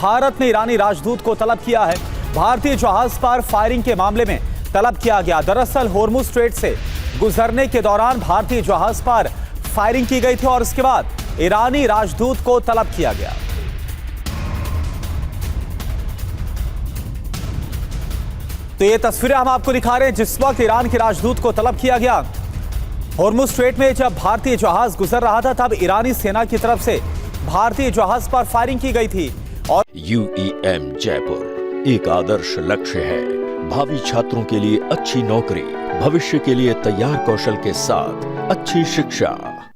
भारत ने ईरानी राजदूत को तलब किया है। भारतीय जहाज पर फायरिंग के मामले में तलब किया गया। दरअसल होर्मुज स्ट्रेट से गुजरने के दौरान भारतीय जहाज पर फायरिंग की गई थी और उसके बाद ईरानी राजदूत को तलब किया गया। तो ये तस्वीरें हम आपको दिखा रहे हैं जिस वक्त ईरान के राजदूत को तलब किया गया। होर्मुज स्ट्रेट में जब भारतीय जहाज गुजर रहा था तब ईरानी सेना की तरफ से भारतीय जहाज पर फायरिंग की गई थी। और UEM जयपुर एक आदर्श लक्ष्य है। भावी छात्रों के लिए अच्छी नौकरी, भविष्य के लिए तैयार कौशल के साथ अच्छी शिक्षा।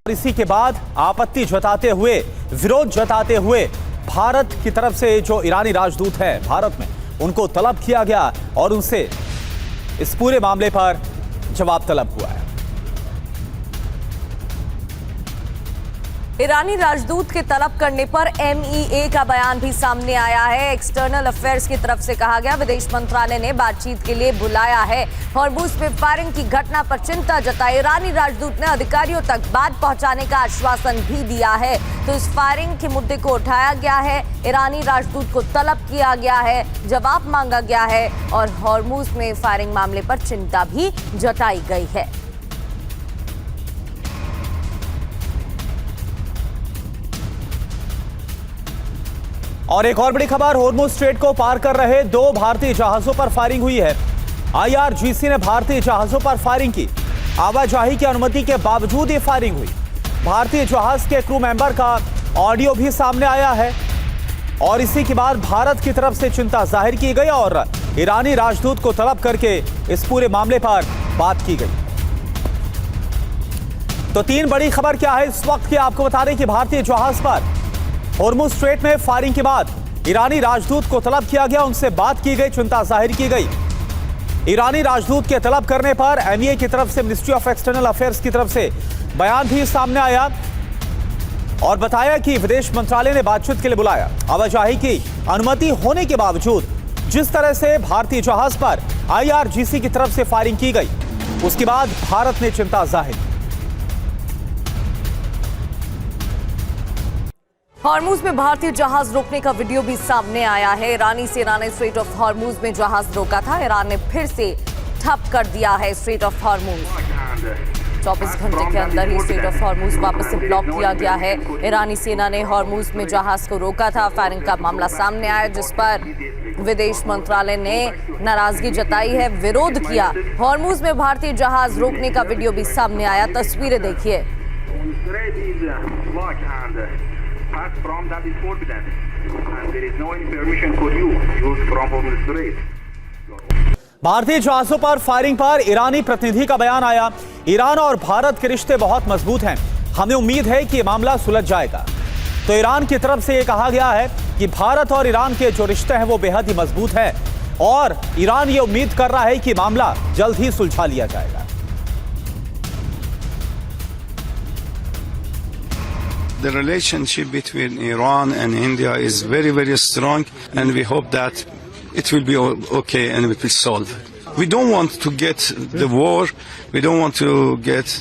इसी के बाद आपत्ति जताते हुए, विरोध जताते हुए भारत की तरफ से जो ईरानी राजदूत हैं भारत में, उनको तलब किया गया और उनसे इस पूरे मामले पर जवाब तलब हुआ है। ईरानी राजदूत के तलब करने पर MEA का बयान भी सामने आया है। एक्सटर्नल अफेयर्स की तरफ से कहा गया, विदेश मंत्रालय ने बातचीत के लिए बुलाया है। होर्मुज में फायरिंग की घटना पर चिंता जताई। ईरानी राजदूत ने अधिकारियों तक बात पहुंचाने का आश्वासन भी दिया है। तो इस फायरिंग के मुद्दे को उठाया गया है, ईरानी राजदूत को तलब किया गया है, जवाब मांगा गया है और होर्मुज में फायरिंग मामले पर चिंता भी जताई गई है। और एक और बड़ी खबर, होर्मुज स्ट्रेट को पार कर रहे 2 भारतीय जहाजों पर फायरिंग हुई है। IRGC ने भारतीय जहाजों पर फायरिंग की। आवाजाही की अनुमति के बावजूद ये फायरिंग हुई। भारतीय जहाज के क्रू मेंबर का ऑडियो भी सामने आया है और इसी के बाद भारत की तरफ से चिंता जाहिर की गई और ईरानी राजदूत को तलब करके इस पूरे मामले पर बात की गई। तो 3 बड़ी खबर क्या है इस वक्त की, आपको बता दें कि भारतीय जहाज पर होर्मुज स्ट्रेट में फायरिंग के बाद ईरानी राजदूत को तलब किया गया, उनसे बात की गई, चिंता जाहिर की गई। ईरानी राजदूत के तलब करने पर MEA की तरफ से, मिनिस्ट्री ऑफ एक्सटर्नल अफेयर्स की तरफ से बयान भी सामने आया और बताया कि विदेश मंत्रालय ने बातचीत के लिए बुलाया। आवाजाही की अनुमति होने के बावजूद जिस तरह से भारतीय जहाज पर IRGC की तरफ से फायरिंग की गई, उसके बाद भारत ने चिंता जाहिर की। होर्मुज में भारतीय जहाज रोकने का वीडियो भी सामने आया है। ईरानी सेना ने स्ट्रेट ऑफ होर्मुज में जहाज रोका था। ईरान ने फिर से ठप कर दिया है स्ट्रेट ऑफ होर्मुज। 24 घंटे के अंदर ही स्ट्रेट ऑफ होर्मुज वापस से ब्लॉक किया गया है। ईरानी सेना ने होर्मुज में जहाज को रोका था। फायरिंग का मामला सामने आया जिस पर विदेश मंत्रालय ने नाराजगी जताई है, विरोध किया। होर्मुज में भारतीय जहाज रोकने का वीडियो भी सामने आया, तस्वीरें देखिए। From that is forbidden, and there is no any permission for you use from Hormuz Strait. भारतीय जहाजों पर फायरिंग पर ईरानी प्रतिनिधि का बयान आया। ईरान और भारत के रिश्ते बहुत मजबूत हैं, हमें उम्मीद है कि मामला सुलझ जाएगा। तो ईरान की तरफ से यह कहा गया है कि भारत और ईरान के जो रिश्ते हैं वो बेहद ही मजबूत हैं और ईरान ये उम्मीद कर रहा है कि मामला जल्द ही सुलझा लिया जाएगा। The relationship between Iran and India is very, very strong, and we hope that it will be okay and it will solve. We don't want to get the war. We don't want to get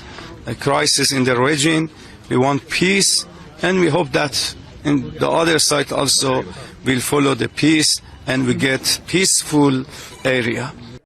a crisis in the region. We want peace, and we hope that in the other side also will follow the peace and we get peaceful area.